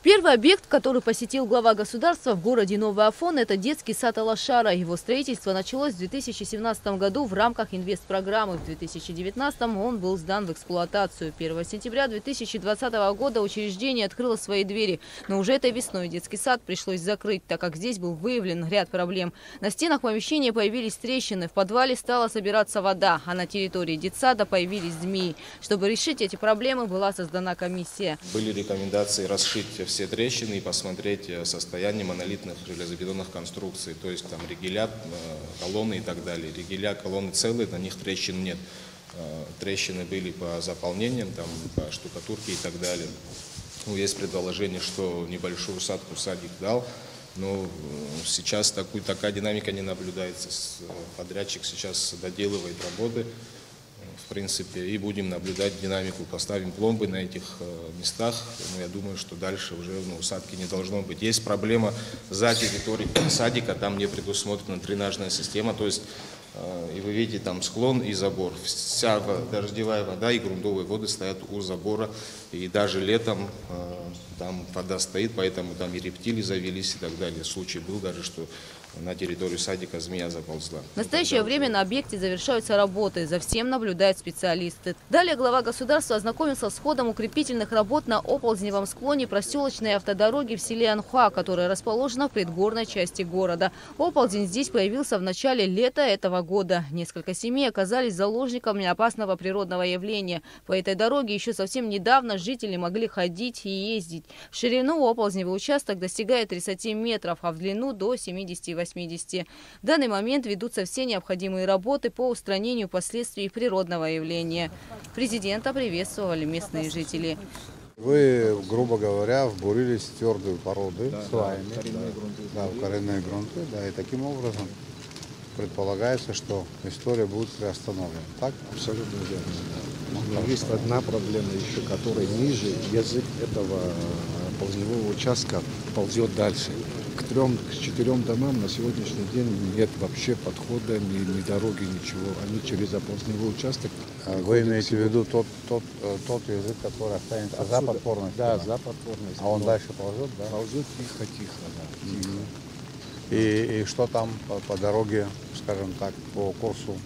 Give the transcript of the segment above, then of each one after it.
Первый объект, который посетил глава государства в городе Новый Афон, это детский сад Алашара. Его строительство началось в 2017 году в рамках инвестпрограммы. В 2019 он был сдан в эксплуатацию. 1 сентября 2020 года учреждение открыло свои двери. Но уже этой весной детский сад пришлось закрыть, так как здесь был выявлен ряд проблем. На стенах помещения появились трещины, в подвале стала собираться вода, а на территории детсада появились змеи. Чтобы решить эти проблемы, была создана комиссия. Были рекомендации расшить все трещины и посмотреть состояние монолитных железобетонных конструкций, то есть там ригеля, колонны и так далее. Ригеля, колонны целые, на них трещин нет. Трещины были по заполнениям, там, по штукатурке и так далее. Ну, есть предположение, что небольшую усадку садик дал, но сейчас такая динамика не наблюдается. Подрядчик сейчас доделывает работы. В принципе, и будем наблюдать динамику, поставим пломбы на этих местах. Но я думаю, что дальше уже усадки не должно быть. Есть проблема за территорией садика, там не предусмотрена дренажная система, то есть, и вы видите, там склон и забор. Вся дождевая вода и грунтовые воды стоят у забора, и даже летом там вода стоит, поэтому там и рептилии завелись и так далее. Случай был даже, что на территорию садика змея заползла. В настоящее время на объекте завершаются работы. За всем наблюдают специалисты. Далее глава государства ознакомился с ходом укрепительных работ на оползневом склоне проселочной автодороги в селе Анхуа, которая расположена в предгорной части города. Оползень здесь появился в начале лета этого года. Несколько семей оказались заложниками опасного природного явления. По этой дороге еще совсем недавно жители могли ходить и ездить. В ширину оползневый участок достигает 30 метров, а в длину до 70-80. В данный момент ведутся все необходимые работы по устранению последствий природного явления. Президента приветствовали местные жители. Вы, грубо говоря, вбурились в твердые породы сваями, в коренные грунты, и таким образом предполагается, что история будет приостановлена. Так? Абсолютно верно. Но есть одна проблема еще, которая ниже, язык этого ползневого участка ползет дальше. К 4 домам на сегодняшний день нет вообще подхода, ни дороги, ничего. Они через оползневой участок. Вы имеете в виду тот язык, который останется за подпорной? Да, за подпорной. А он дальше ползет, да? Ползет тихо-тихо, да. Тихо. И что там по дороге, скажем так, по курсу?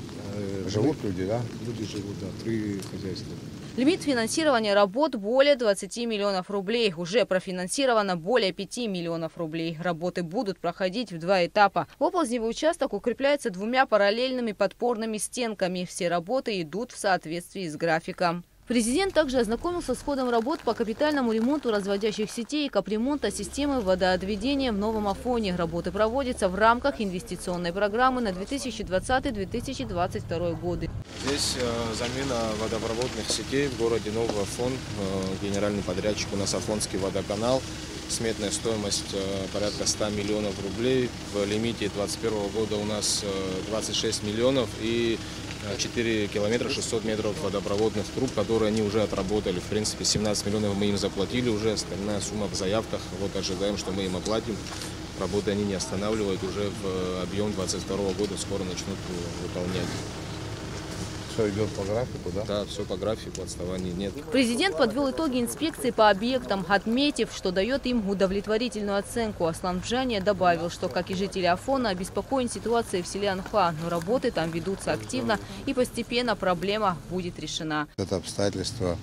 Живут люди, да? Люди живут, да, 3 хозяйства. Лимит финансирования работ более 20 миллионов рублей. Уже профинансировано более 5 миллионов рублей. Работы будут проходить в 2 этапа. Оползневый участок укрепляется 2 параллельными подпорными стенками. Все работы идут в соответствии с графиком. Президент также ознакомился с ходом работ по капитальному ремонту разводящих сетей и капремонта системы водоотведения в Новом Афоне. Работы проводятся в рамках инвестиционной программы на 2020-2022 годы. Здесь замена водопроводных сетей в городе Новый Афон. Генеральный подрядчик у нас Афонский водоканал. Сметная стоимость порядка 100 миллионов рублей. В лимите 2021 года у нас 26 миллионов и 4 километра 600 метров водопроводных труб, которые они уже отработали. В принципе, 17 миллионов мы им заплатили уже, остальная сумма в заявках. Вот ожидаем, что мы им оплатим. Работы они не останавливают, уже в объем 2022 года скоро начнут выполнять. Все идет по графику, да? Да, все по графику, отставаний нет. Президент подвел итоги инспекции по объектам, отметив, что дает им удовлетворительную оценку. Аслан Бжания добавил, что, как и жители Афона, обеспокоен ситуацией в селе Анхуа, но работы там ведутся активно и постепенно проблема будет решена. Это обстоятельство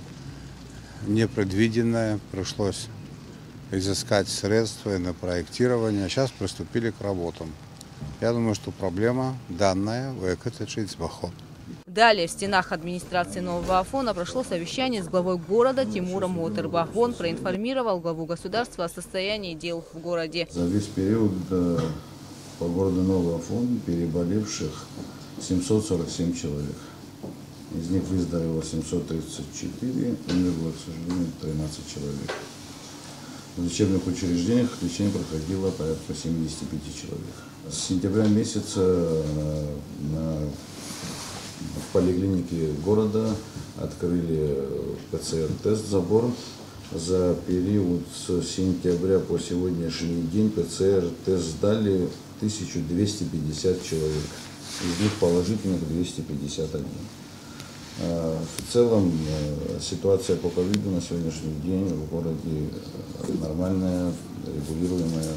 непредвиденное, пришлось изыскать средства на проектирование, сейчас приступили к работам. Я думаю, что проблема данная выкатить бахот. Далее в стенах администрации Нового Афона прошло совещание с главой города Тимуром Мотерба. Он проинформировал главу государства о состоянии дел в городе. За весь период по городу Новый Афон переболевших 747 человек. Из них выздоровело 734, умерло, к сожалению, 13 человек. В лечебных учреждениях лечение проходило порядка 75 человек. С сентября месяца в поликлинике города открыли ПЦР-тест-забор. За период с сентября по сегодняшний день ПЦР-тест сдали 1250 человек. Из них положительных 251. В целом ситуация по ковиду на сегодняшний день в городе нормальная, регулируемая.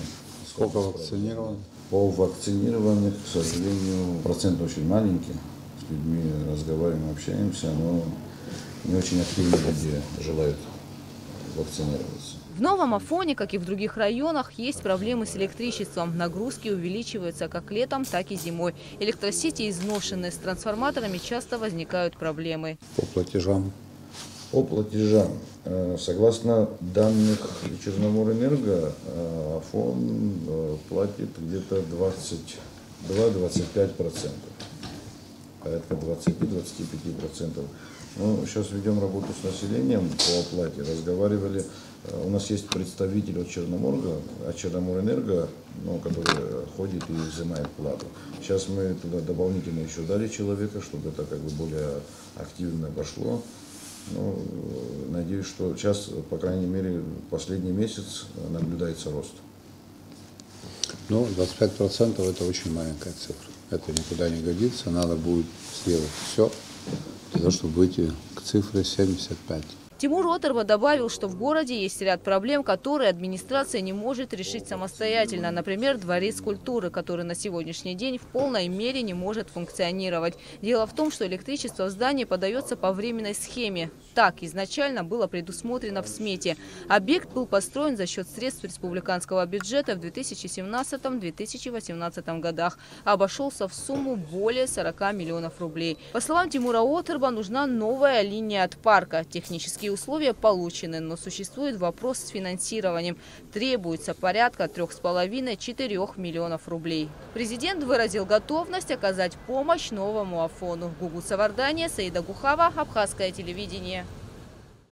Сколько вакцинировано? По вакцинированных, к сожалению, процент очень маленький. С людьми разговариваем, общаемся, но не очень активно люди желают вакцинироваться. В Новом Афоне, как и в других районах, есть проблемы с электричеством. Нагрузки увеличиваются как летом, так и зимой. Электросети изношены, с трансформаторами часто возникают проблемы. По платежам? По платежам. Согласно данных Черноморэнерго, Афон платит где-то 22-25%. Порядка 20-25%. Ну, сейчас ведем работу с населением по оплате. Разговаривали, у нас есть представитель от Черноморэнерго, который ходит и взимает плату. Сейчас мы туда дополнительно еще дали человека, чтобы это как бы более активно пошло. Ну, надеюсь, что сейчас, по крайней мере, последний месяц наблюдается рост. Ну, 25% это очень маленькая цифра. Это никуда не годится. Надо будет сделать все для того, чтобы выйти к цифре 75. Тимур Оторва добавил, что в городе есть ряд проблем, которые администрация не может решить самостоятельно. Например, дворец культуры, который на сегодняшний день в полной мере не может функционировать. Дело в том, что электричество в здании подается по временной схеме. Так изначально было предусмотрено в смете. Объект был построен за счет средств республиканского бюджета в 2017-2018 годах. Обошелся в сумму более 40 миллионов рублей. По словам Тимура Оторва, нужна новая линия от парка. Технические условия получены, но существует вопрос с финансированием. Требуется порядка 3,5–4 миллионов рублей. Президент выразил готовность оказать помощь Новому Афону. Гугу Савардания, Саида Гухава, Абхазское телевидение.